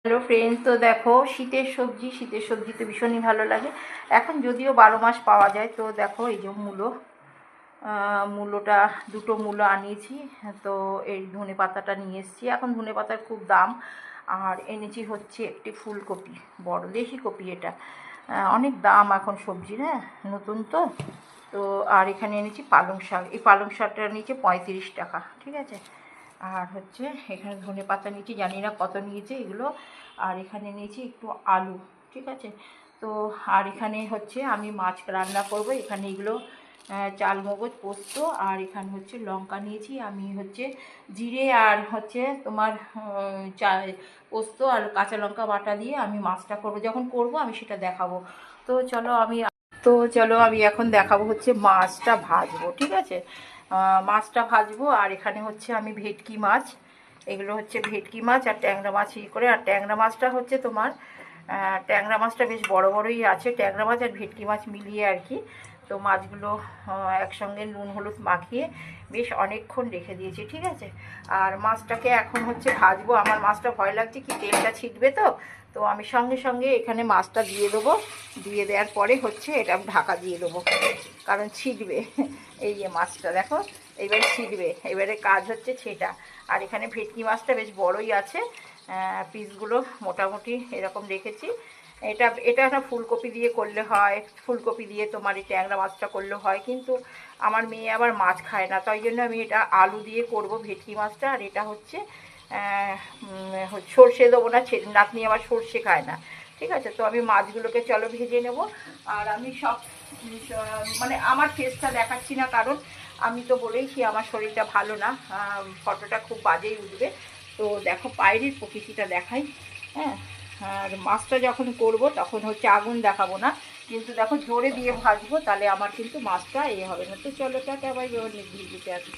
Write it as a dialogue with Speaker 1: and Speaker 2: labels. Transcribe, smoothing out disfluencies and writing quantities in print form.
Speaker 1: Hello friends, তো দেখো শীতের সবজি তো ভীষণই ভালো লাগে। এখন যদিও 12 মাস পাওয়া যায়। তো দেখো এই যে মূলোটা দুটো মূলো আনিয়েছি। তো এই ধনে পাতাটা নিয়ে এসেছি। এখন ধনে পাতার খুব দাম। আর এনেছি হচ্ছে একটি ফুলকপি, বড় দেশি কপি এটা। অনেক দাম এখন সবজির, হ্যাঁ, নতুন তো। তো আর এখানে এনেছি পালং শাক। এই পালং শাকটা নিয়েছে 35 টাকা, ঠিক আছে। আর হচ্ছে এখানে ধনে পাতা নিয়েছি, জানি না কত নিয়েছে এগুলো। আর এখানে নিয়েছি একটু আলু, ঠিক আছে। তো আর এখানে হচ্ছে আমি মাছ রান্না করব। এখানে এগুলো চাল মগজ পোস্ত, আর এখানে হচ্ছে লঙ্কা নিয়েছি আমি, হচ্ছে জিরে আর হচ্ছে তোমার পোস্ত আর কাঁচা লঙ্কা বাটা দিয়ে আমি মাছটা করব। যখন করব আমি সেটা দেখাবো। তো চলো আমি এখন দেখাবো হচ্ছে মাছটা ভাজবো, ঠিক আছে। মাছটা ভাজবো। আর এখানে হচ্ছে আমি ভেটকি মাছ, এগুলো হচ্ছে ভেটকি মাছ আর ট্যাংরা মাছ করে। আর ট্যাংরা মাছটা হচ্ছে তোমার ট্যাংরা মাছটা বেশ বড় বড়ই আছে, ট্যাংরা মাছ আর ভেটকি মাছ মিলিয়ে আর কি। তো মাছগুলো একসঙ্গে নুন হলুদ মাখিয়ে বেশ অনেকক্ষণ রেখে দিয়েছি, ঠিক আছে। আর মাছটাকে এখন হচ্ছে ভাজবো। আমার মাছটা ভয় লাগছে কি তেলটা ছিটবে, তো তো আমি সঙ্গে সঙ্গে এখানে মাছটা দিয়ে দেবো। দিয়ে দেওয়ার পরে হচ্ছে এটা ঢাকা দিয়ে দেবো, কারণ ছিটবে। এই যে মাছটা দেখো, এবারে ছিটবে। এবারে কাজ হচ্ছে সেটা। আর এখানে ভেটকি মাছটা বেশ বড়ই আছে, পিসগুলো মোটামুটি এরকম রেখেছি। এটা একটা ফুলকপি দিয়ে করলে হয়, ফুলকপি দিয়ে তোমার এই ট্যাংরা মাছটা করলে হয়, কিন্তু আমার মেয়ে আবার মাছ খায় না, তাই জন্য আমি এটা আলু দিয়ে করব ভেটকি মাছটা। আর এটা হচ্ছে সর্ষে দেবো না, নাতনি আবার সর্ষে খায় না, ঠিক আছে। তো আমি মাছগুলোকে চলো ভেজে নেব। আর আমি সব মানে আমার ফেসটা দেখাচ্ছি না, কারণ আমি তো বলেইছি আমার শরীরটা ভালো না, ফটোটা খুব বাজেই উঠবে। তো দেখো বাইরের প্রকৃতিটা দেখাই, হ্যাঁ। আর মাছটা যখন করব তখন হচ্ছে আগুন দেখাবো না, কিন্তু দেখো জোরে দিয়ে ভাজবো, তাহলে আমার কিন্তু মাছটা হবে না। তো চলো টাটা, বাই বাই, দিতে আসি।